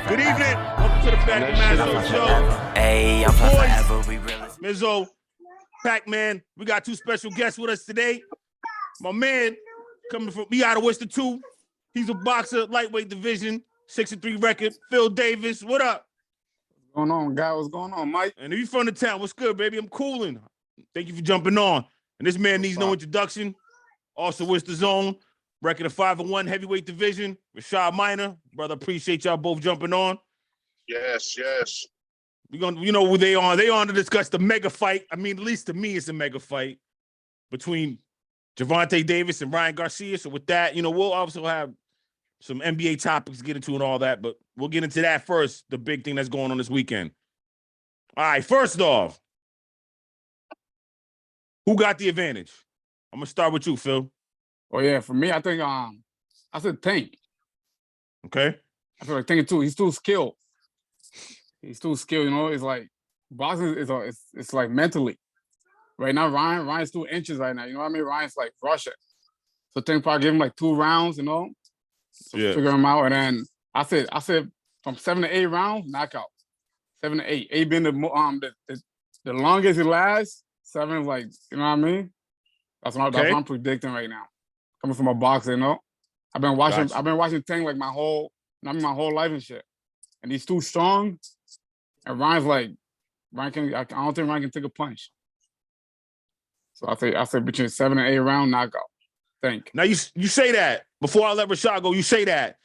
Good evening. Welcome to the Fanatical Massholes show. Hey, I'm forever. We really. Mizzo, Pac-Man. We got two special guests with us today. My man coming from me out of Worcester 2. He's a boxer, lightweight division, 6-3 record. Phil Davis, what up? What's going on, guy? What's going on, Mike? And if you from the town, what's good, baby? I'm cooling. Thank you for jumping on. And this man needs no introduction. Also, Worcester Zone, record of 5-1 heavyweight division. Rashard Minor, brother. Appreciate y'all both jumping on. Yes. We're gonna, you know who they on. They on to discuss the mega fight. I mean, at least to me, it's a mega fight between Gervonta Davis and Ryan Garcia. So with that, you know, we'll also have some NBA topics to get into and all that, but we'll get into that first, the big thing that's going on this weekend. All right, first off, who got the advantage? I'm gonna start with you, Phil. Oh yeah, for me, I think I said Tank. Okay. I feel like Tank too. He's too skilled. He's too skilled. You know, it's like boxing is it's like mentally. Right now, Ryan's 2 inches right now. You know what I mean? Ryan's like Russia. So Tank probably give him like 2 rounds. You know, so figure him out. And then I said from 7 to 8 rounds, knockout. 7 to 8. 8 being the longest it lasts. 7 is like, you know what I mean? That's what I'm predicting right now. Coming from a boxer, you know. I've been watching Tank like my whole life and shit. And he's too strong. And Ryan's like, I don't think Ryan can take a punch. So I say between 7 and 8 round knockout. Tank. Now you say that before I let Rashad go. You say that.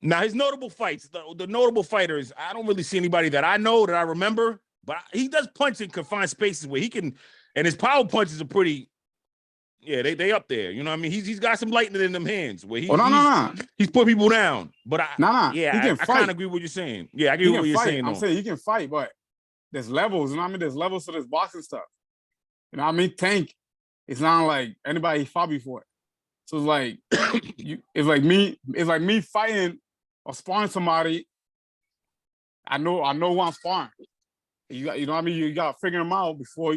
Now his notable fights, the notable fighters, I don't really see anybody that I know that I remember, but he does punch in confined spaces where he can, and his power punches are pretty. Yeah, they up there. You know what I mean? He's got some lightning in them hands where he's put people down. But I kind of agree with what you're saying. Yeah, I agree with what you're saying. I'm saying he can fight, but there's levels. You know what I mean? There's levels to this boxing stuff. You know what I mean? Tank, it's not like anybody he fought before. So it's like it's like me fighting or sparring somebody. I know who I'm sparring. You know what I mean? You gotta figure him out before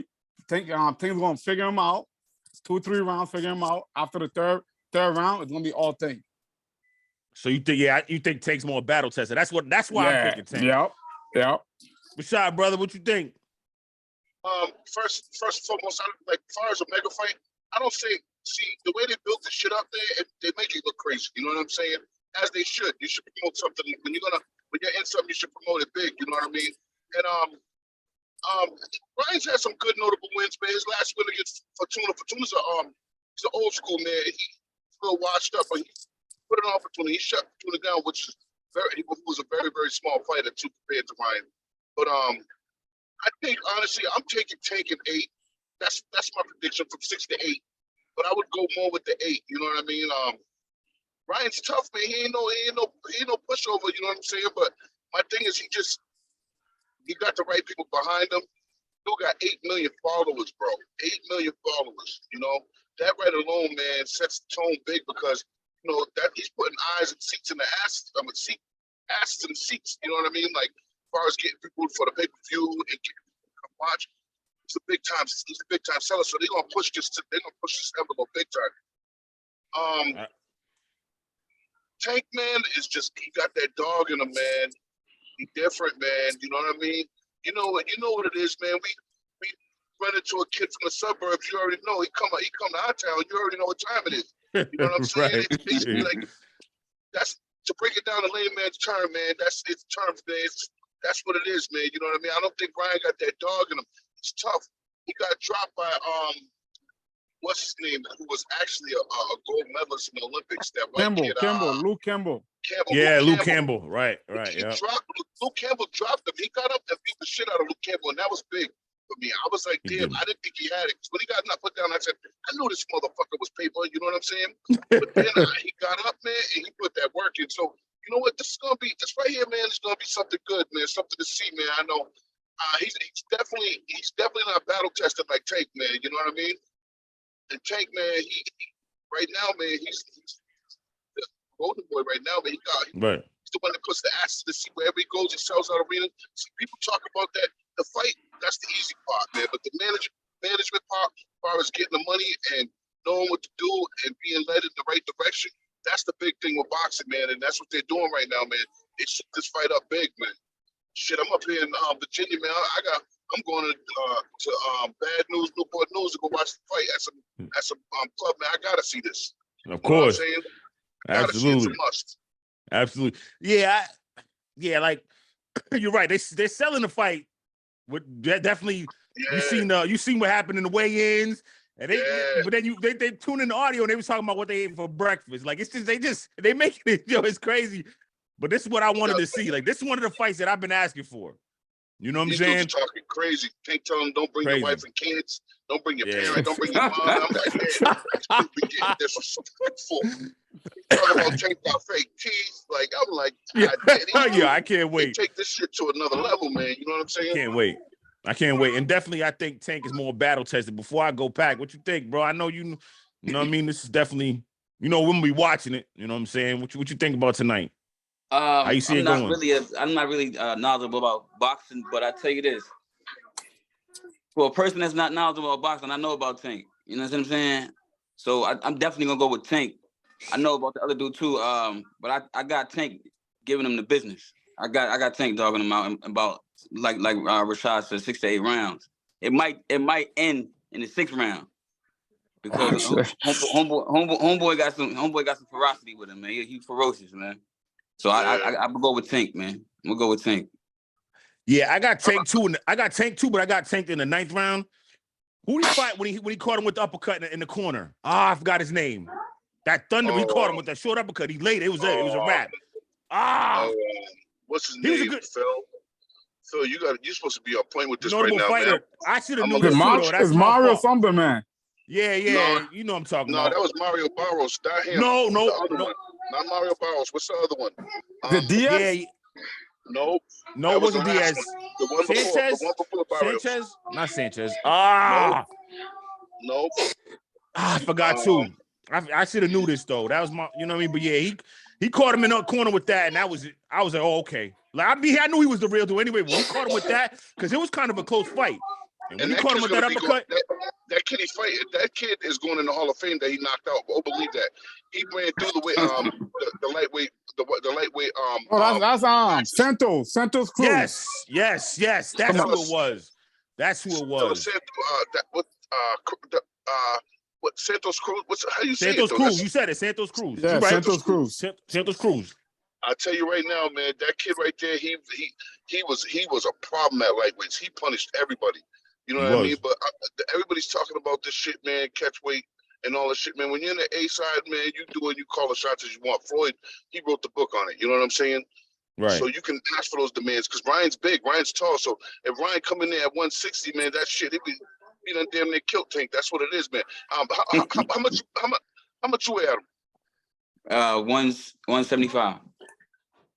Tank's gonna figure him out. 2 or 3 rounds, figure him out. After the third round, it's gonna be all Tank. So you think Tank's more battle tested? That's why I'm thinking Tank. Yep. Rashad, brother, what you think? First and foremost, like as far as a mega fight, I don't see the way they built this shit up there. They make it look crazy. You know what I'm saying? As they should. You should promote something when you're in something. You should promote it big. You know what I mean? And Ryan's had some good notable wins, man. His last win against Fortuna. Fortuna's he's an old school man. He's a little washed up, but he put it on Fortuna. He shut Fortuna down, which is he was a very, very small fighter too compared to Ryan. But I think honestly, I'm taking 8. That's my prediction from 6 to 8. But I would go more with the 8. You know what I mean? Ryan's tough, man. He ain't no pushover. You know what I'm saying? But my thing is, he got the right people behind him. Still got 8 million followers, bro. 8 million followers. You know that right alone, man, sets the tone big because you know that he's putting eyes and seats in the asses. Asses and seats. You know what I mean? Like as far as getting people for the pay-per-view and getting people to come watch. He's a big time seller. So they're gonna push this envelope big time. Tank, man, is just he got that dog in him, man. He different, man. You know what I mean? You know what it is, man. We run into a kid from the suburbs. You already know he come to our town. You already know what time it is. You know what I'm saying? Right. It's basically like that's to break it down to layman's term, man. That's its terms, man. That's what it is, man. You know what I mean? I don't think Ryan got that dog in him. He's tough. He got dropped by what's his name? Who was actually a gold medalist in the Olympics? That white kid, Luke Campbell. Luke Campbell. Right. Luke Campbell dropped him. He got up and beat the shit out of Luke Campbell, and that was big for me. I was like, damn, I didn't think he had it. When he got put down, I said, I knew this motherfucker was paper. You know what I'm saying? But then he got up, man, and he put that work in. So you know what? This right here, man. It's gonna be something good, man. Something to see, man. I know. He's definitely not battle tested like Tank, man. You know what I mean? And Tank, man, he right now, man, he's the golden boy right now, man. He's the one that puts the asses to see wherever he goes. He sells out arena. See, people talk about that. The fight, that's the easy part, man. But the management part, as far as getting the money and knowing what to do and being led in the right direction, that's the big thing with boxing, man. And that's what they're doing right now, man. they set this fight up big, man. Shit, I'm up here in Virginia, man. I'm going to Bad News, Newport News to go watch the fight at some club, man. I gotta see this. Of course, you know what I'm saying? absolutely, It's a must. absolutely. Yeah, like you're right. They're selling the fight. Definitely, Yeah. you seen what happened in the weigh-ins, and but then they tune in the audio and they was talking about what they ate for breakfast. Like it's just they making it, it's crazy. But this is what I wanted to see. Like this is one of the fights that I've been asking for. You know what I'm saying? These dudes are talking crazy. Can't tell them don't bring your wife and kids. Don't bring your parents. Don't bring your mom. I'm like, man, we getting disrespectful. Talking about Tank got fake teeth. Like, I'm like, I can't wait. Take this shit to another level, man. You know what I'm saying? I can't wait. And definitely, I think Tank is more battle tested. Before I go, Pack, what you think, bro? I know you know what I mean? This is definitely, we'll be watching it. You know what I'm saying? What you think about tonight? How you see it going? I'm not really knowledgeable about boxing, but I tell you this. For a person that's not knowledgeable about boxing, I know about Tank. You know what I'm saying? So I'm definitely going to go with Tank. I know about the other dude too, but I got Tank giving him the business. I got Tank dogging him out about like Rashard said, 6 to 8 rounds. It might end in the 6th round because homeboy got some ferocity with him, man. He's ferocious, man. So I would go with Tank, man. I'm gonna go with Tank. Yeah, I got Tank too, but I got Tank in the 9th round. Who did he fight when he caught him with the uppercut in the corner? I forgot his name. That Thunder, he caught him with that short uppercut. He laid it. It was a wrap. What's his name? Phil, you're supposed to be on point with this right now, fighter. man. I should have known this. It's Mario something, man. Yeah. No, you know what I'm talking about. No, that was Mario Barros. Not him. No. Not Mario Barros. What's the other one? The Diaz? Yeah. No, it wasn't Diaz. The one before Barros. Sanchez? Not Sanchez. No. I forgot too. I should have knew this though. That was my, you know what I mean? But yeah, he caught him in the corner with that, and I was like, oh, okay. Like I knew he was the real deal anyway, but he caught him with that because it was kind of a close fight. And when he caught him with that uppercut, that kid that kid is going in the Hall of Fame that he knocked out. Oh, believe that. He ran through the way the lightweight that's Santos Cruz. Yes. That's who it was. What Santos Cruz? How you say Santos it? Cruz. You said it. Santos Cruz. Yeah, right. Santos Cruz. Santos Cruz. I tell you right now, man, that kid right there, he was a problem at lightweights. He punished everybody. You know what I mean? But everybody's talking about this shit, man, catch weight and all this shit, man. When you're in the A side, man, you call the shots as you want. Floyd, he wrote the book on it. You know what I'm saying? Right. So you can ask for those demands because Ryan's big, Ryan's tall. So if Ryan come in there at 160, man, that shit, he done damn near killed Tank. That's what it is, man. How much you weigh, Adam? 175.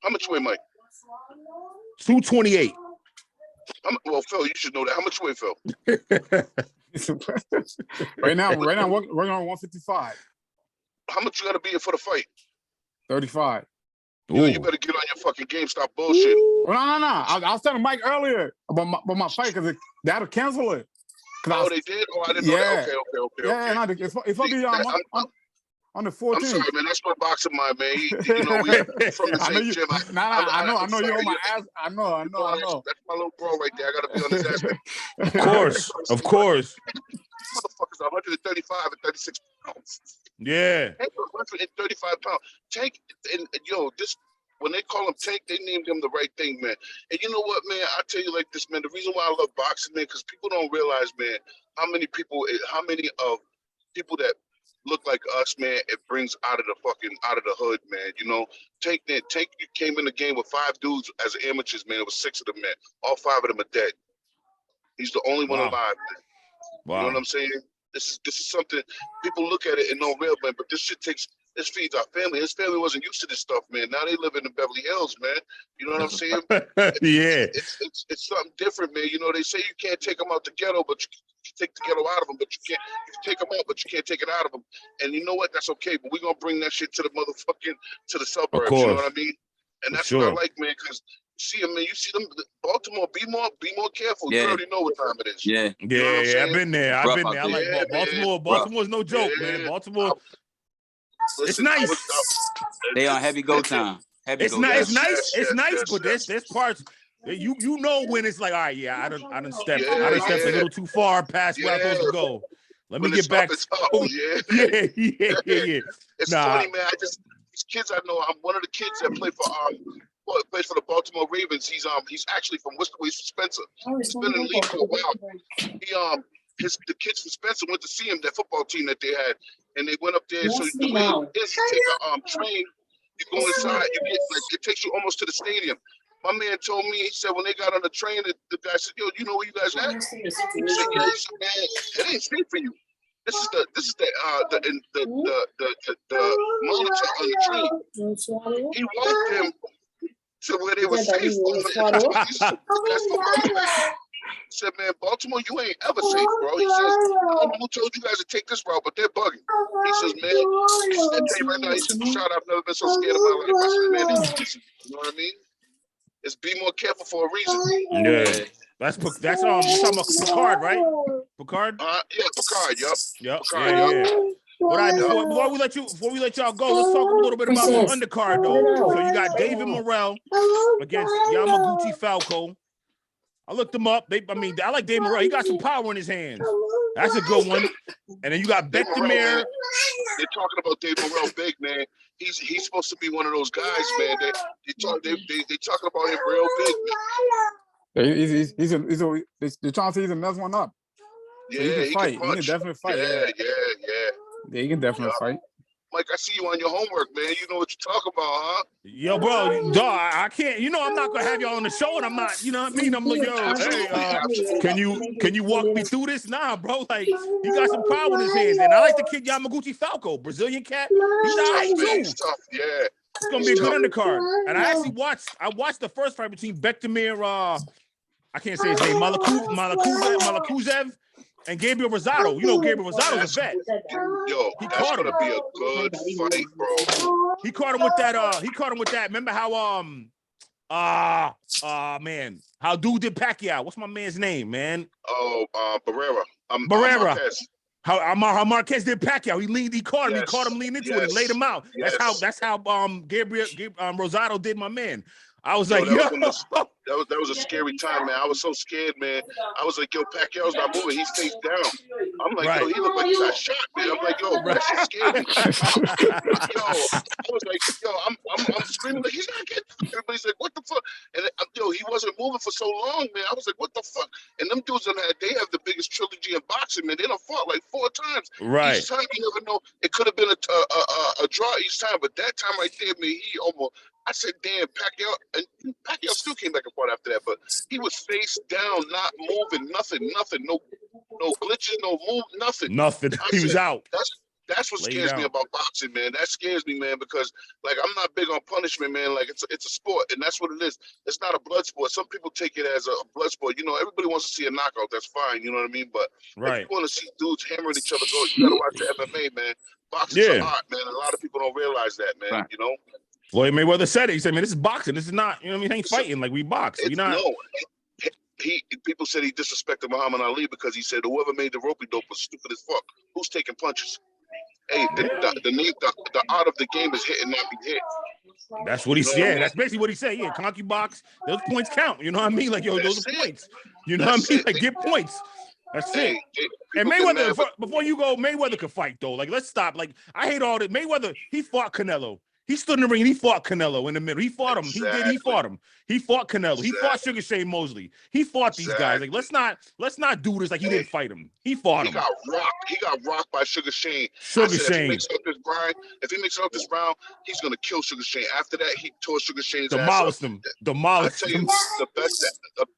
How much you weigh, Mike? 228. Well, Phil, you should know that. How much you weigh, Phil? right now, we're on 155. How much you got to be in for the fight? 35. You better get on your fucking game. Stop bullshit. Well, no. I was telling Mike earlier about my fight because they had to cancel it. They did? Oh, I didn't know that. Okay. Yeah, no, it's supposed to be on the 14th. I'm sorry, man. That's my boxing mind, man. We from the same gym. I know you're on my ass. I know. That's my little bro right there. I got to be on his ass. Of course. Motherfuckers are 135 and 36 pounds. Yeah. 135 pounds. Tank, and this, when they call him Tank, they named him the right thing, man. And you know what, man? I tell you like this, man. The reason why I love boxing, man, because people don't realize, man, how many of people that look like us, man, it brings out of the hood, man. You know, Tank came in the game with 5 dudes as amateurs, man. It was 6 of them, man. All 5 of them are dead. He's the only one alive, man. Wow. You know what I'm saying? This is something people look at it and don't realize, man. But this feeds our family. His family wasn't used to this stuff, man. Now they live in the Beverly Hills, man. You know what I'm saying? Yeah. It's something different, man. You know, they say you can't take them out the ghetto, but you can take the ghetto out of them, but you can take them out, but you can't take it out of them. And you know what? That's okay. But we're gonna bring that shit to the suburbs. You know what I mean? And that's what I like, man, because see them, man. You see them, Baltimore. Be more careful. Yeah. You already know what time it is. Yeah. You know what I'm I've been there. I like Baltimore. Man. Baltimore's no joke, man. Baltimore. Listen, it's nice. They on heavy go time. Heavy It's go not. down. It's nice. It's nice, yes, but there's parts. You know when it's like, all right, yeah, I done stepped a Yeah. little too far past where I'm supposed to Yeah. go. Let me When get it's back. up, it's up. Yeah. Yeah. It's Nah, funny, man. These kids I know. I'm one of the kids that play for plays for the Baltimore Ravens. He's actually from Worcester. He's from Spencer. He's been in the league for a while. The kids from Spencer went to see him, that football team that they had, and they went up there. So the way it is, you take a train, you go inside, you get like it takes you almost to the stadium. My man told me, he said when they got on the train, the guy said, "Yo, you know where you guys at?" He said, "Yeah." He said, "Man, it ain't safe for you. This is the monitor on the train." He walked them to where they were safe. He said, "Man, Baltimore, you ain't ever safe, bro." He says, "I don't know who told you guys to take this route, but they're bugging." He says, "Man," he said, "I tell you right now," he said, "Rashard, I've never been so scared in my life." I said, "Man, it's easy." You know what I mean? It's be more careful for a reason. yeah. That's you talking about Picard, right? Picard. Yeah, Picard. Yup. Yep. Picard. Yeah. Yup. All right, before we let y'all go, let's talk a little bit about the undercard though. So you got David Morrell against Yamaguchi Falco. I looked him up. I like Dave Morrell. He got some power in his hands. That's a good one. And then you got Bektemir. They're talking about Dave Morrell big, man. He's supposed to be one of those guys, man. They talking about him real big, man. They're trying to see he's the next one up. So Yeah, he can fight. He can punch. definitely fight. Yeah. He can definitely fight. Mike, I see you on your homework, man. You know what you're talking about, huh? Yo, bro, dog, I can't. You know, I'm not gonna have y'all on the show, and I'm not. You know what I mean? I'm like, yo, Absolutely. can you walk me through this? Nah, bro. Like, he got some power in his hands, and I like the kid Yamaguchi Falco, Brazilian cat. He's all right too. He's tough. Yeah. It's gonna be a good undercard. And I actually watched the first fight between Bektemir. I can't say his name. Malakuzev. And Gabriel Rosado. You know Gabriel Rosado's a vet. Yo, that's gonna be a good fight, bro. He caught him with that. Remember how man, how dude did Pacquiao? What's my man's name, man? Oh, Barrera. Barrera. How Marquez did Pacquiao? He caught him. He caught him leaning into it and laid him out. That's how Gabriel Rosado did my man. I was like, that was a scary time, man. I was so scared, man. I was like, yo, Pacquiao's not moving. He's face down. I'm like, yo, he looked like he got shot, man. I'm like, yo, that shit scared me. Yo, I was like, yo, I'm screaming like he's not getting. Everybody's like, what the fuck? And yo, he wasn't moving for so long, man. I was like, what the fuck? And them dudes they have the biggest trilogy in boxing, man. They done fought like 4 times. Right. Each time you never know. It could have been a draw each time, but that time right there, man, he almost. I said, damn, Pacquiao still came back and fought after that, but he was face down, not moving, nothing, no glitches, no move, nothing. Nothing. He was out. That's what scares me about boxing, man. That scares me, man, because like I'm not big on punishment, man. Like it's a sport, and that's what it is. It's not a blood sport. Some people take it as a blood sport. You know, everybody wants to see a knockout. That's fine. You know what I mean? But if you want to see dudes hammering each other, you gotta watch the MMA, man. Boxing's a art, man. A lot of people don't realize that, man. Right. You know. Floyd Mayweather said it. He said, man, this is boxing. This is not, you know what I mean? He ain't fighting like we box. We not. No. People said he disrespected Muhammad Ali because he said whoever made the ropey dope was stupid as fuck. Who's taking punches? Hey, the art of the game is hitting, not be hit. That's what he said. That's basically what he said. Yeah, conky box. Those points count. You know what I mean? Like, yo, those are points. You know what I mean? Like, get points. That's it. And Mayweather, before you go, Mayweather could fight, though. Like, let's stop. Like, I hate all that. Mayweather, he fought Canelo. He stood in the ring and he fought Canelo in the middle. He fought him. Exactly. He fought him. He fought Canelo. He fought Sugar Shane Mosley. He fought these guys. Like, let's not do this like he didn't fight him. He fought him. He got rocked by Sugar Shane. Shane. If he makes it up this round, he's gonna kill Sugar Shane. After that, he tore Sugar Shane's Demolished ass him. up. Demolished I tell you, the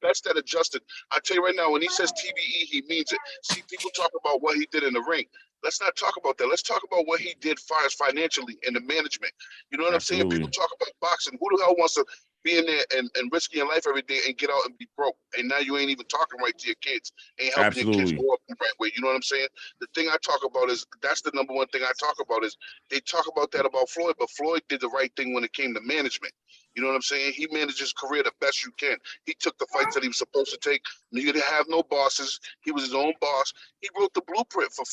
best that adjusted. I tell you right now, when he says TBE, he means it. See, people talk about what he did in the ring. Let's not talk about that. Let's talk about what he did financially in the management. You know what I'm saying? People talk about boxing. Who the hell wants to be in there and risk your life every day and get out and be broke? And now you ain't even talking right to your kids. Ain't helping your kids grow up the right way. You know what I'm saying? The thing I talk about is, that's the number one thing I talk about is, they talk about that about Floyd, but Floyd did the right thing when it came to management. You know what I'm saying? He managed his career the best you can. He took the fights that he was supposed to take. He didn't have no bosses. He was his own boss. He wrote the blueprint for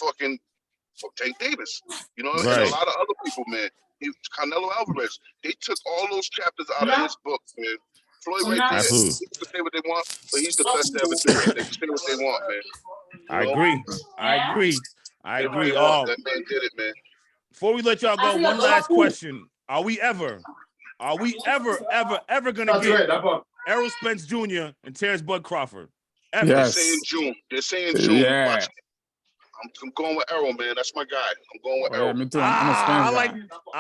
Tank Davis, you know, and a lot of other people, man. Canelo Alvarez. They took all those chapters out of his book, man. Floyd right there. Absolutely. People can say what they want, but he's the best to ever do it. They can say what they want, man. I agree. I agree. I Say what agree. they want. That man did it, man. Before we let y'all go, one last question. Are we ever gonna get Errol Spence Jr. and Terrence Bud Crawford? Ever? Yes. They're saying June. They're saying June. Yeah. Watch. I'm going with Errol, man. That's my guy. I'm going with Oh, Errol. yeah, me too. I'm a Spence guy. I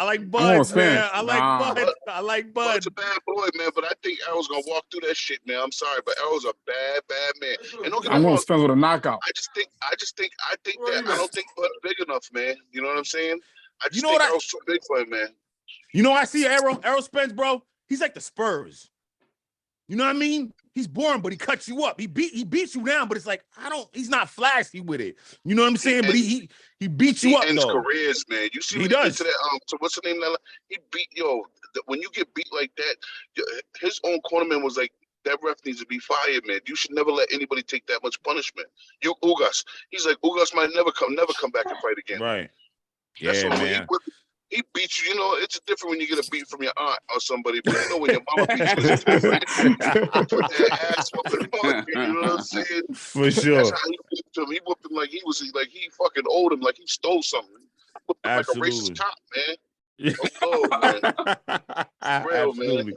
like I'm Bud, on Spence. man. I like Nah. Bud. I like Bud. Bud's a bad boy, man, but I think Errol's gonna walk through that shit, man. I'm sorry, but Errol's a bad man. And don't get me I'm wrong. on Spence with a knockout. I think that I don't think Bud's big enough, man. You know what I'm saying? I just You know think what Errol's too big for him, man. You know, I see Errol Spence, bro. He's like the Spurs. You know what I mean? He's boring, but he cuts you up. He beats you down, but it's like he's not flashy with it. You know what I'm saying? But he beats you up ends though. careers, man. You see He what does. he did to that? So what's the name? He beat when you get beat like that, his own cornerman was like, that ref needs to be fired, man. You should never let anybody take that much punishment. Ugas. He's like, Ugas might never come back and fight again. Right. That's Yeah, all. man. He beats you. You know, it's different when you get a beat from your aunt or somebody, but you know when your mama beats you, it's different. Put that ass whooping on you. You know what I'm saying? For sure. That's how he whooped him. He whooped him like he fucking owed him, like he stole something. He whooped him like a racist cop, man. Oh, man. Real, Absolutely. man.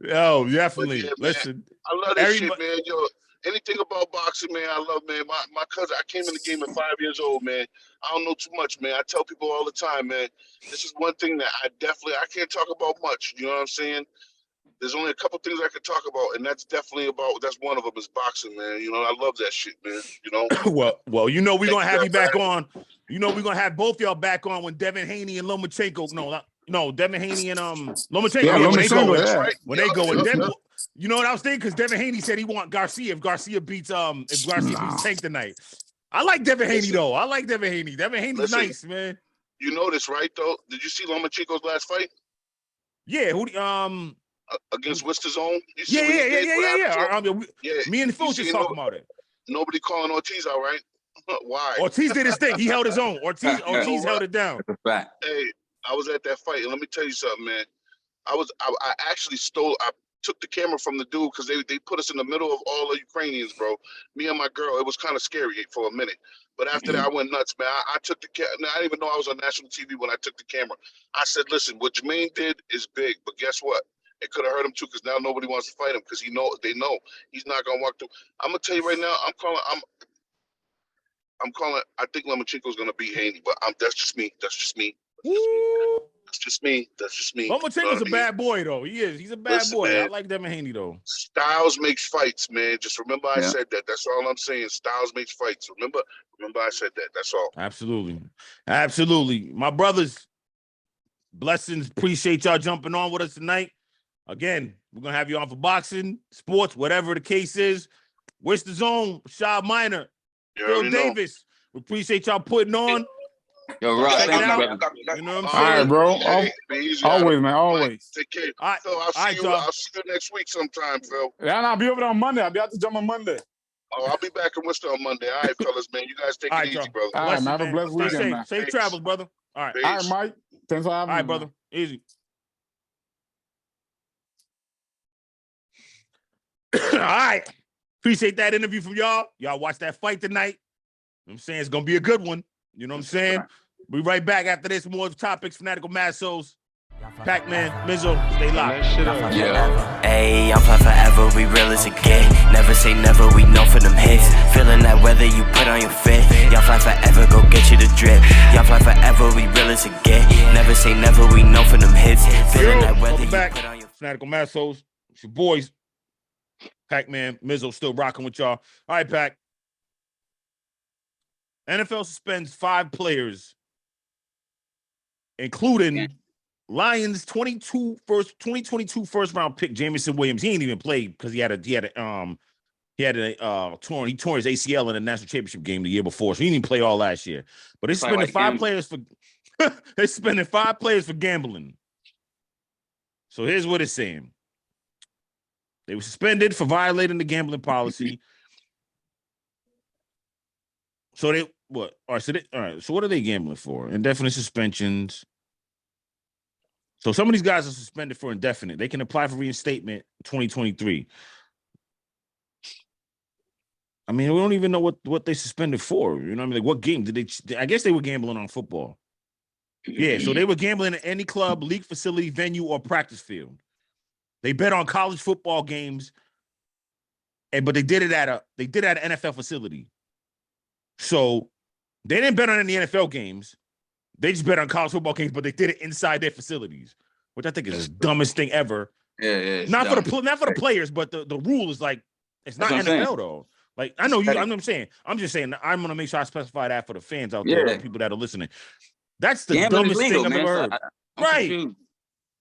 Yo, definitely. Yeah, Listen, I love this shit, man. Yo, anything about boxing, man, I love, man. My cousin, I came in the game at 5 years old, man. I don't know too much, man. I tell people all the time, man, this is one thing that I can't talk about much. You know what I'm saying? There's only a couple things I can talk about, and that's one of them is boxing, man. You know, I love that shit, man. You know? well, you know we're gonna have you back on. You know we're gonna have both y'all back on when Devin Haney and Lomachenko. No, Devin Haney and Lomachenko. Yeah, Lomachenko. yeah. When they go, and then you know what I was thinking? Because Devin Haney said he want Garcia if Garcia beats Tank tonight. I like Devin Haney though. I like Devin Haney. Devin Haney's nice, man. You know this, right? Though, did you see Lomachenko's last fight? Yeah, against Worcester Zone. Yeah. Me and Phil just talking about it. Nobody calling Ortiz out, right? Why? Ortiz did his thing. He held his own. Ortiz held it down. Hey, I was at that fight, and let me tell you something, man. I actually took the camera from the dude because they put us in the middle of all the Ukrainians, bro. Me and my girl, it was kind of scary for a minute. But after that, I went nuts, man. I took the camera. I didn't even know I was on national TV when I took the camera. I said, listen, what Jermaine did is big, but guess what? It could have hurt him too because now nobody wants to fight him because they know he's not gonna walk through. I'm gonna tell you right now, I'm calling. I think Lomachenko's gonna beat Haney, but that's just me. That's just me. Lomachenko's a bad boy though. He is. He's a bad boy. Man, I like Devin Haney though. Styles makes fights, man. Just remember I said that. That's all I'm saying. Styles makes fights. Remember I said that. That's all. Absolutely. My brothers, blessings. Appreciate y'all jumping on with us tonight. Again, we're gonna have you on for boxing, sports, whatever the case is. Where's the zone? Rashard Minor, Phil Davis. We appreciate y'all putting on. Yo, Rob, check it out. You know what I'm saying? All right, bro. Always, man. Always. Take care. All right. Phil, I'll see you next week sometime, Phil. Yeah, I'll be over there on Monday. I'll be out to jump on Monday. Oh, I'll be back in Worcester on Monday. All right, fellas, man. You guys take it easy, brother. All right, man. Have a blessed weekend, man. Safe travels, brother. All right. Peace. All right, Mike. Thanks for having me. All right, brother. Easy. All right. Appreciate that interview from y'all. Y'all watch that fight tonight. You know what I'm saying? It's going to be a good one. You know what I'm saying? We'll be right back after this. More topics, Fanatical Massholes. Pac-Man, Mizzo, stay live. Yeah. Ayy, I'm fly forever, we real as it get. Never say never, we know for them hits. Feeling that weather you put on your fit. Y'all fly forever, go get you the drip. Y'all fly forever, we real as it get. Never say never, we know for them hits. Feeling that weather you put on your Fanatical Massholes. It's your boys. Pac-Man, Mizzo still rocking with y'all. All right, Pac. NFL suspends 5 players, including Lions 2022 first round pick Jamison Williams. He ain't even played because he had a torn his ACL in the national championship game the year before, so he didn't play all last year. But they're spending 5 players for they're spending 5 players for gambling. So here's what it's saying. They were suspended for violating the gambling policy. So they what? All right. So what are they gambling for? Indefinite suspensions. So some of these guys are suspended for indefinite. They can apply for reinstatement 2023. I mean, we don't even know what they suspended for. You know what I mean? Like, what game did they? I guess they were gambling on football. Yeah, so they were gambling in any club, league facility, venue, or practice field. They bet on college football games, but they did it at an NFL facility. So they didn't bet on any NFL games. They just bet on college football games, but they did it inside their facilities, which I think is the dumbest thing ever. Yeah. Not for the players, but the rule is like it's not NFL though. Like I know you. I'm saying. I'm just saying. I'm gonna make sure I specify that for the fans out there, the people that are listening. That's the dumbest thing I've ever heard. Right.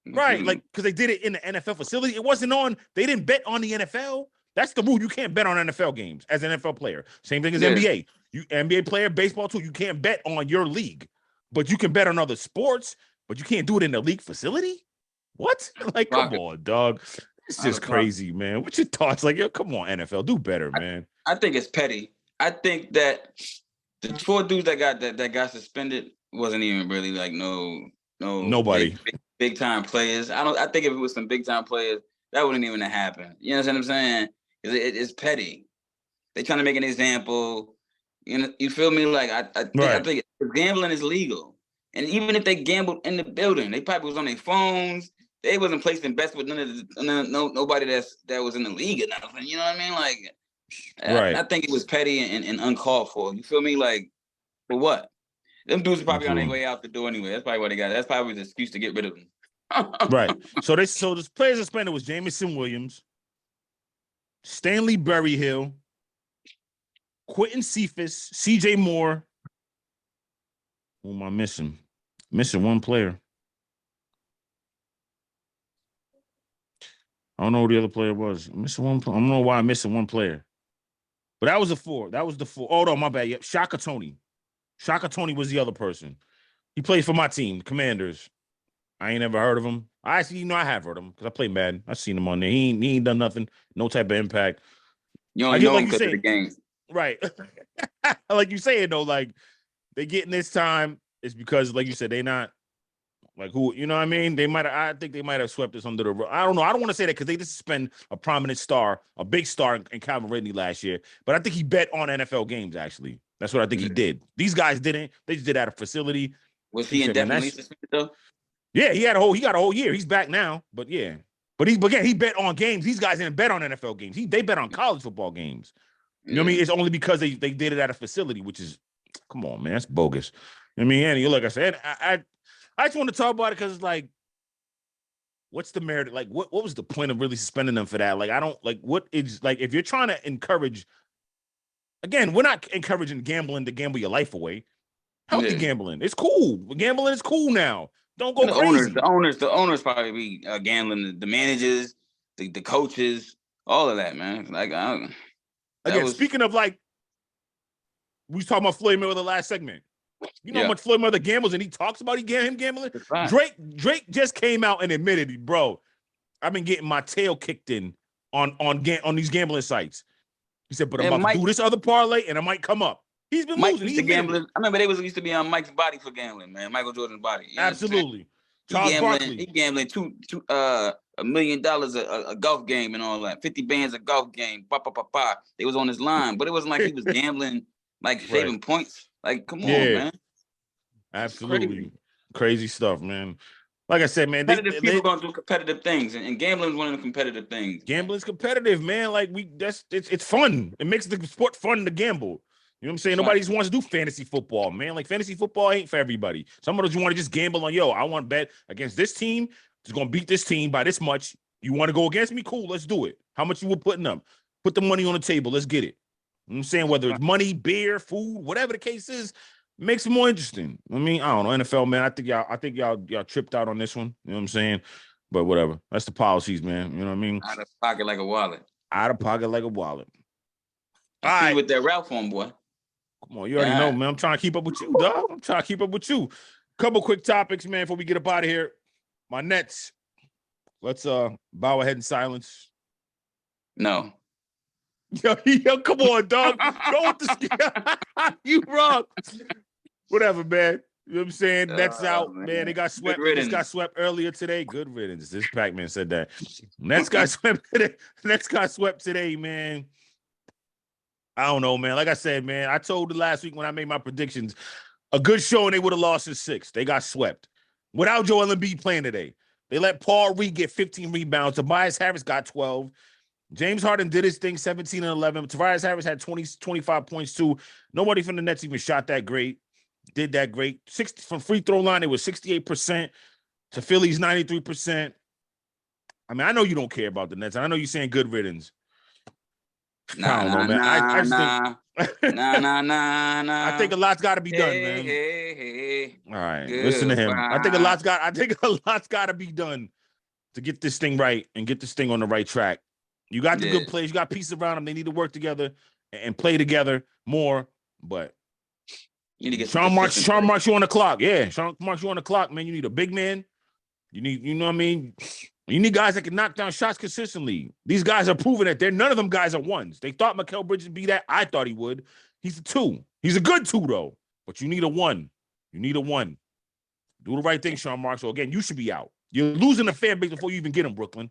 Right, like because they did it in the NFL facility. It wasn't on. They didn't bet on the NFL. That's the rule. You can't bet on NFL games as an NFL player. Same thing as NBA. You NBA player, baseball too. You can't bet on your league, but you can bet on other sports. But you can't do it in the league facility. What? Like, come on, dog. It's just crazy, man. What's your thoughts? Like, yo, come on, NFL, do better, man. I think it's petty. I think that the 4 dudes that got suspended wasn't even really like nobody. Big time players. I think if it was some big time players, that wouldn't even have happened. You know what I'm saying? It's petty. They trying to make an example. You know, you feel me? Like I think gambling is legal, and even if they gambled in the building, they probably was on their phones. They wasn't placing bets with nobody that was in the league or nothing. You know what I mean? Like, I think it was petty and uncalled for. You feel me? Like, for what? Them dudes are probably on their way out the door anyway. That's probably what they got. That's probably the excuse to get rid of them. Right. So the players suspended was Jamison Williams, Stanley Berryhill, Quentin Cephas, CJ Moore. Who am I missing? Missing one player. I don't know who the other player was. I'm missing one. I don't know why I'm missing one player. But that was the 4. Oh, no, my bad. Yep. Shaka Tony. Shaka Tony was the other person. He plays for my team, Commanders. I ain't ever heard of him. I have heard of him because I play Madden. I've seen him on there. He ain't done nothing. No type of impact. You only know him because of the games. Right. Like you saying, though, like, they getting this time is because, like you said, they not, like, who, you know what I mean? I think they might have swept this under the rug. I don't know. I don't want to say that because they just suspend a prominent star, a big star in Calvin Ridley last year. But I think he bet on NFL games, actually. That's what I think he did. These guys didn't. They just did at a facility. Was he indefinitely suspended though? Yeah, he got a whole year. He's back now, but yeah. But again, he bet on games. These guys didn't bet on NFL games. They bet on college football games. You know what I mean? It's only because they did it at a facility, which is, come on, man, that's bogus. I mean, Andy, like I said, I just want to talk about it because it's like, what's the merit? Like, what was the point of really suspending them for that? Like, I don't like what is like if you're trying to encourage. Again, we're not encouraging gambling to gamble your life away. Healthy gambling. It's cool. Gambling is cool now. Don't go crazy. The owners probably be gambling. The managers, the coaches, all of that, man. Like, speaking of, like, we was talking about Floyd Mayweather last segment. You know how much Floyd Mayweather gambles and he talks about him gambling? Drake just came out and admitted, bro, I've been getting my tail kicked in on these gambling sites. He said, but I'm about to do this other parlay and I might come up. He's been losing. He's gambling. I remember they used to be on Mike's body for gambling, man. Michael Jordan's body. You know absolutely. Charles Barkley. He gambling $1 million a golf game and all that. 50 bands a golf game. They was on his line, but it wasn't like he was gambling, like saving points. Like, come on, man. Absolutely. Crazy stuff, man. Like I said, man, competitive people going to do competitive things, and gambling is one of the competitive things. Gambling's competitive, man. Like it's fun. It makes the sport fun to gamble. You know what I'm saying? Nobody just wants to do fantasy football, man. Like, fantasy football ain't for everybody. Some of us want to just gamble on, I want to bet against this team. It's going to beat this team by this much. You want to go against me? Cool, let's do it. How much you were putting up? Put the money on the table. Let's get it. You know what I'm saying? Whether it's money, beer, food, whatever the case is, makes it more interesting. I mean, I don't know. NFL, man, I think y'all tripped out on this one. You know what I'm saying? But whatever. That's the policies, man. You know what I mean? Out of pocket like a wallet. Out of pocket like a wallet. I see you with that Ralph on, boy. Come on, you already know, man. I'm trying to keep up with you, dog. I'm trying to keep up with you. Couple quick topics, man, before we get up out of here. My Nets. Let's bow our head in silence. No. Yo, come on, dog. Go with the you wrong. Whatever, man. You know what I'm saying? Nets out, man. They got Good swept. They just got riddance. swept earlier today. Good riddance. This Pac-Man said that. Nets got swept today. Nets got swept today, man. I don't know, man. Like I said, man, I told you last week when I made my predictions, a good show and they would have lost in 6. They got swept. Without Joel Embiid playing today. They let Paul Reed get 15 rebounds. Tobias Harris got 12. James Harden did his thing, 17 and 11. Tobias Harris had 25 points too. Nobody from the Nets even shot that great. Did that great. 60 from free throw line, it was 68% to Philly's 93%. I mean, I know you don't care about the Nets. I know you're saying good riddance. I don't know, man. I just think nah. I think a lot's got to be done, man. Hey. All right, listen to him. I think a lot's got to be done to get this thing right and get this thing on the right track. You got the good players. You got pieces around them. They need to work together and play together more. But you need to get Sean Marks, you on the clock. Yeah, Sean Marks, you on the clock, man. You need a big man. You need, you know what I mean? You need guys that can knock down shots consistently. These guys are proving that none of them guys are ones. They thought Mikal Bridges would be that. I thought he would. He's a 2. He's a good 2, though. But you need a 1. You need a 1. Do the right thing, Sean Marks. So, again, you should be out. You're losing the fan base before you even get them, Brooklyn.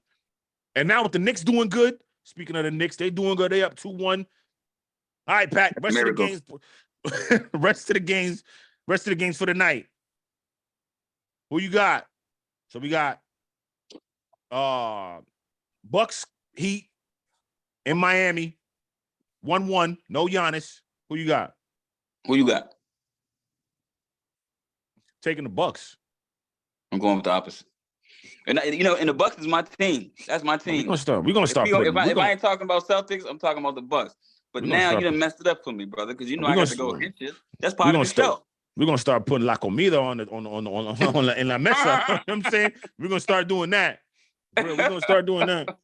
And now with the Knicks doing good, speaking of the Knicks, they doing good. They up 2-1. All right, Pat. Rest of the games for the night. Who you got? So we got Bucks Heat in Miami. 1-1. No Giannis. Who you got? Taking the Bucks. I'm going with the opposite. And and the Bucks is my team. That's my team. We're gonna start. If I ain't talking about Celtics, I'm talking about the Bucks. But now you done messed it up for me, brother, because I got to go against you. That's part of the show. We're gonna start putting La Comida on in La Mesa. You know what I'm saying? We're gonna start doing that. We're gonna start doing that.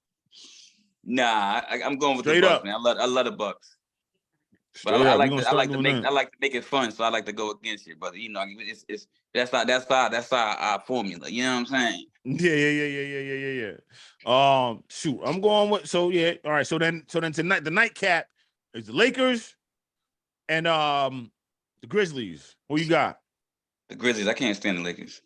Nah, I'm going with the Bucks, man. I love the Bucks. But I like to make it fun, so I like to go against you, brother. It's that's our formula. You know what I'm saying? Yeah. Shoot, I'm going with All right. So then tonight the nightcap is the Lakers and the Grizzlies. Who you got? The Grizzlies. I can't stand the Lakers.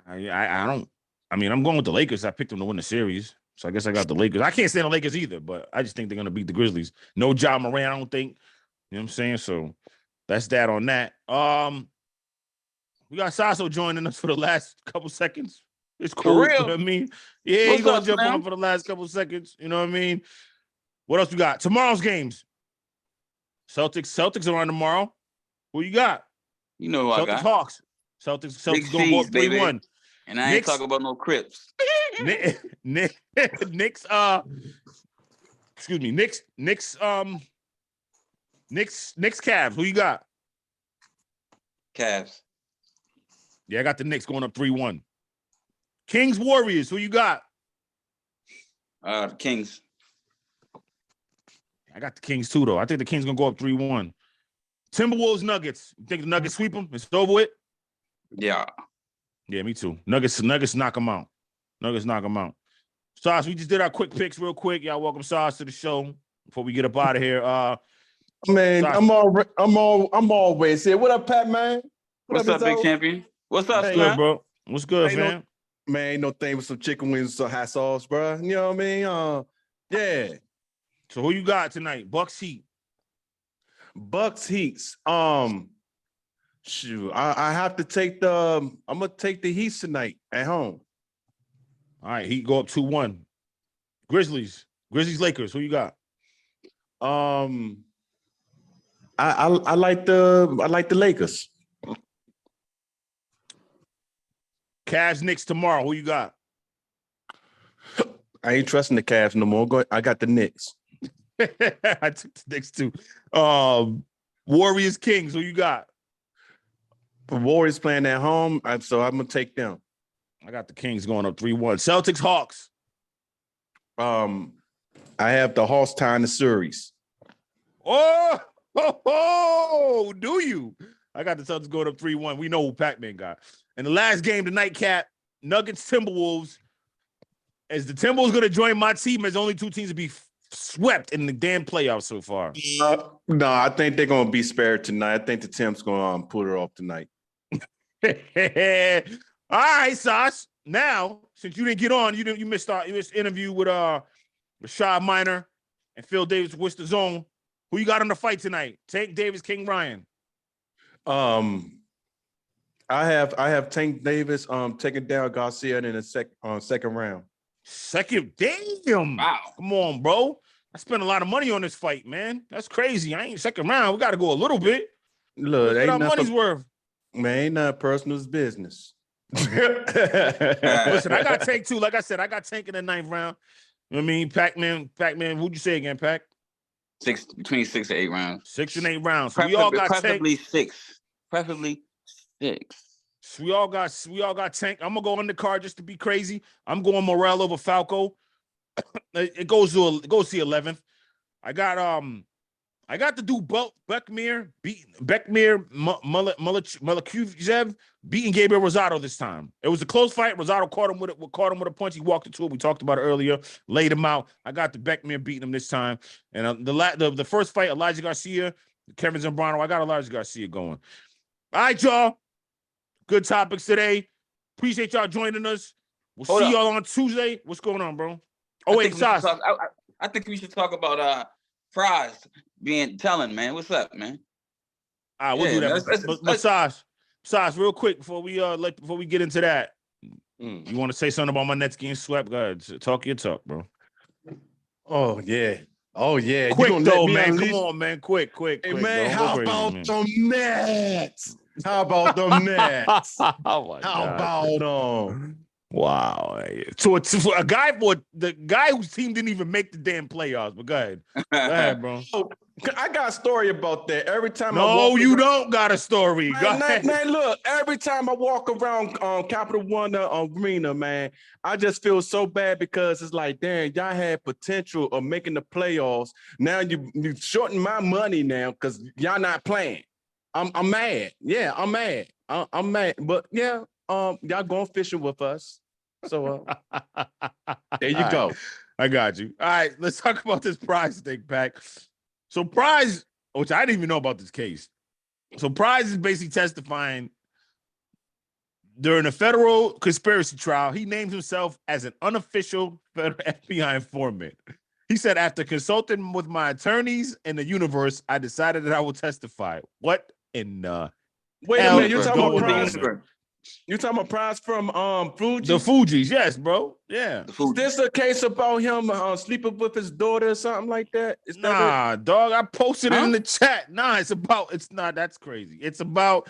I don't. I mean, I'm going with the Lakers. I picked them to win the series, so I guess I got the Lakers. I can't stand the Lakers either, but I just think they're gonna beat the Grizzlies. No Ja Morant, I don't think. You know what I'm saying? So that's that on that. We got Sasso joining us for the last couple seconds. It's cool. For real? You know what I mean? Yeah, he's gonna jump on for the last couple seconds. You know what I mean? What else we got? Tomorrow's games. Celtics are on tomorrow. Who you got? You know who I got. Hawks. Celtics gonna go up 3-1. And I ain't talking about no Crips. Knicks, Knicks Cavs. Who you got? Cavs. Yeah, I got the Knicks going up 3-1. Kings Warriors. Who you got? The Kings. I got the Kings too, though. I think the Kings gonna go up 3-1. Timberwolves Nuggets. You think the Nuggets sweep them? It's over with? Yeah. Yeah, me too. Nuggets knock them out. Sauce, we just did our quick picks real quick. Y'all welcome Sauce to the show before we get up out of here. Man, Sauce. I'm always here. What up, Pat, man? What's up, big champion? What's up, What's good, bro? What's good, fam? Man, ain't no thing with some chicken wings and some hot sauce, bro. You know what I mean? Yeah. So who you got tonight? Bucks Heat. Bucks Heats. Shoot, I have to take I'm gonna take the Heat tonight at home. All right, Heat go up 2-1. Grizzlies Lakers. Who you got? I like the Lakers. Cavs Knicks tomorrow. Who you got? I ain't trusting the Cavs no more. I got the Knicks. I took the Knicks too. Warriors Kings. Who you got? The Warriors playing at home, so I'm gonna take them. I got the Kings going up 3-1. Celtics Hawks. I have the Hawks tying the series. Oh, do you? I got the Celtics going up 3-1. We know who Pac-Man got. And the last game, the nightcap, Nuggets Timberwolves. As the Timberwolves going to join my team as only two teams to be swept in the damn playoffs so far. No, I think they're gonna be spared tonight. I think the Tim's gonna pull it off tonight. All right, Sauce. Now, since you didn't get on, you missed interview with Rashard Minor and Phil Davis with the Zone. Who you got on the fight tonight? Tank Davis, King Ryan. I have Tank Davis taking down Garcia in the second round. Second, damn. Wow. Come on, bro. I spent a lot of money on this fight, man. That's crazy. I ain't second round. We got to go a little bit. Look, Get our money's worth. Man, ain't nothing personal, it's business. Listen, I got Tank too. Like I said, I got Tank in the 9th round. You know what I mean? Pac-Man, who'd you say again, Pac? Between 6 to 8 rounds. 6 and 8 rounds. So we all got preferably Tank. 6. Preferably 6. So we all got Tank. I'm gonna go on the card just to be crazy. I'm going Morel over Falco. It goes to the 11th. I got to do Bekmir Malakujev beating Gabriel Rosado this time. It was a close fight. Rosado caught him with a punch. He walked into it. We talked about it earlier. Laid him out. I got the Bekmir beating him this time. And the first fight, Elijah Garcia, Kevin Zambrano. I got Elijah Garcia going. All right, y'all. Good topics today. Appreciate y'all joining us. We'll see y'all on Tuesday. What's going on, bro? Oh wait, Sauce. I think we should talk about Fries being telling, man. What's up, man? All right, we'll do that. But Sauce, real quick before we get into that. You want to say something about my Nets getting swept? Go ahead. Talk your talk, bro. Oh yeah. Quick though, man. Come on, man. Quick. Hey, man, how about the Nets? How about the Nets? Oh my God. How about them? Wow. So it's a guy the guy whose team didn't even make the damn playoffs. But go ahead, bro. I got a story about that. Every time don't got a story. Man, look, every time I walk around Capital One Arena, man, I just feel so bad because it's like, damn, y'all had potential of making the playoffs. Now you shorten my money now because y'all not playing. I'm mad. Yeah, I'm mad. I'm mad. But yeah, y'all going fishing with us. So there you go. I got you. All right, let's talk about this prize thing, Pac. So Prize, which I didn't even know about this case. So Prize is basically testifying during a federal conspiracy trial. He names himself as an unofficial federal FBI informant. He said, after consulting with my attorneys in the universe, I decided that I will testify. What in the Wait a minute, you're talking about Prize? You talking about Prize from Fuji? The Fugees, yes, bro. Yeah. Is this a case about him sleeping with his daughter or something like that? Nah, dog. I posted it in the chat. Nah, it's not. That's crazy. It's about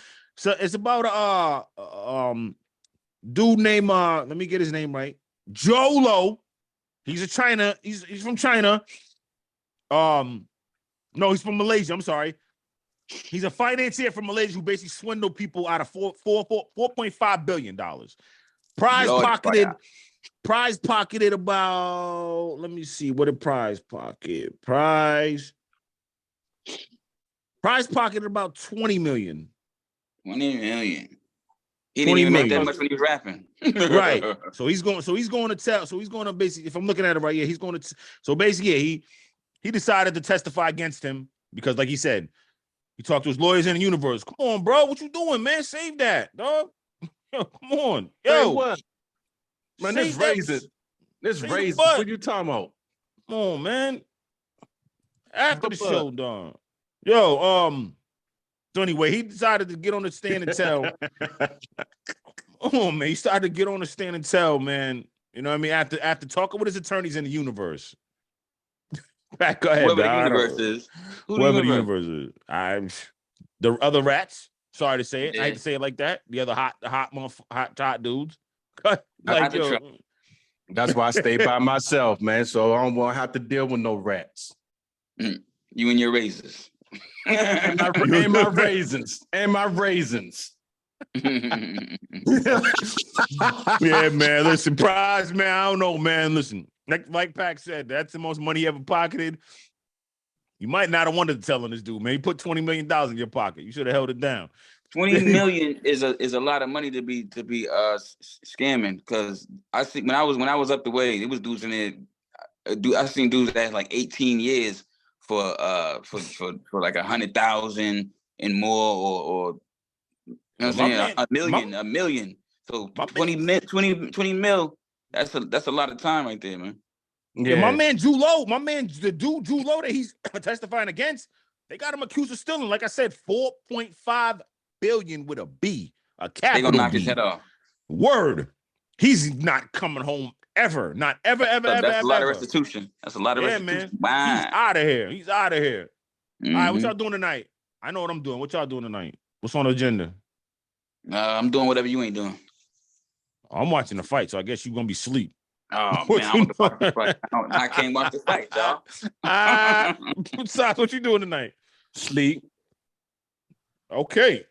dude named let me get his name right. Jolo. He's he's from China. No, he's from Malaysia. I'm sorry. He's a financier from Malaysia who basically swindled people out of $4.5 billion. Prize pocketed about, let me see, what did Prize pocket? Prize pocketed about 20 million. 20 million. He didn't even make that much when he was rapping. Right. So he's going to basically, if I'm looking at it right here, he's going to, so basically, yeah, he decided to testify against him because, like he said, he talked to his lawyers in the universe. Come on, bro. What you doing, man? Save that, dog. Yo, come on. Yo. Hey, what? Man, this raises. What you talking about? Come on, man. After the show, dog. Yo, so anyway, he decided to get on the stand and tell. Oh, man. He started to get on the stand and tell, man. You know what I mean? After talking with his attorneys in the universe. Back, go ahead. Whoever the universe is. Whoever the universe is. The other rats. Sorry to say it. Yeah. I hate to say it like that. The other hot dudes. Like, yo. That's why I stay by myself, man. So I don't want to have to deal with no rats. You and your razors. and my raisins. And my raisins. Yeah, man. Listen, Prize, man. I don't know, man. Listen. Like Pac said, that's the most money he ever pocketed. You might not have wanted to tell on this dude, man. He put $20 million in your pocket. You should have held it down. 20 million is a lot of money to be scamming, because I see when I was up the way, it was dudes in there I've seen dudes that had like 18 years for like 100,000 and more, or you know what I'm saying, a million. So 20 mil. That's a lot of time right there, man. Yeah, my man Julo, the dude Julo that he's testifying against, they got him accused of stealing. Like I said, 4.5 billion with a B, a capital They gonna knock B. his head off. Word. He's not coming home ever. Not ever. That's a lot of restitution. That's a lot of restitution. Man. He's out of here. Mm-hmm. All right, what y'all doing tonight? I know what I'm doing. What y'all doing tonight? What's on the agenda? I'm doing whatever you ain't doing. I'm watching the fight, so I guess you're gonna be asleep. Oh man, I want to watch the fight. I can't watch the fight, y'all. Besides, what you doing tonight? Sleep. Okay.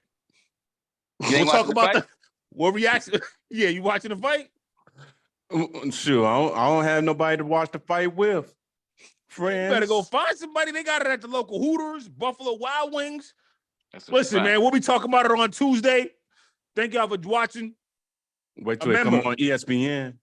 We'll talk about what reaction. Yeah, you watching the fight? Sure, I don't have nobody to watch the fight with. Friends. You better go find somebody. They got it at the local Hooters, Buffalo Wild Wings. Listen, fact. man, we'll be talking about it on Tuesday. Thank y'all for watching. Wait till it come on ESPN.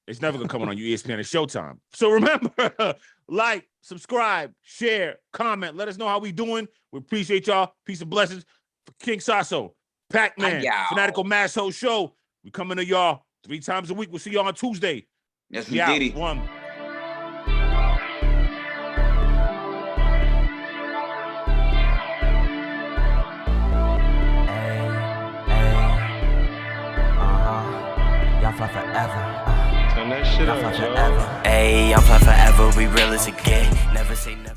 It's never gonna come on ESPN. It's Showtime. So remember, like, subscribe, share, comment. Let us know how we doing. We appreciate y'all. Peace and blessings. For King Sasso, Pac-Man, Fanatical Massholes Show. We coming to y'all 3 times a week. We'll see y'all on Tuesday. Yes, we did. Ay, y'all fly forever. Turn that shit up, Ayy, I'm fly forever. We real as it get. Never say never.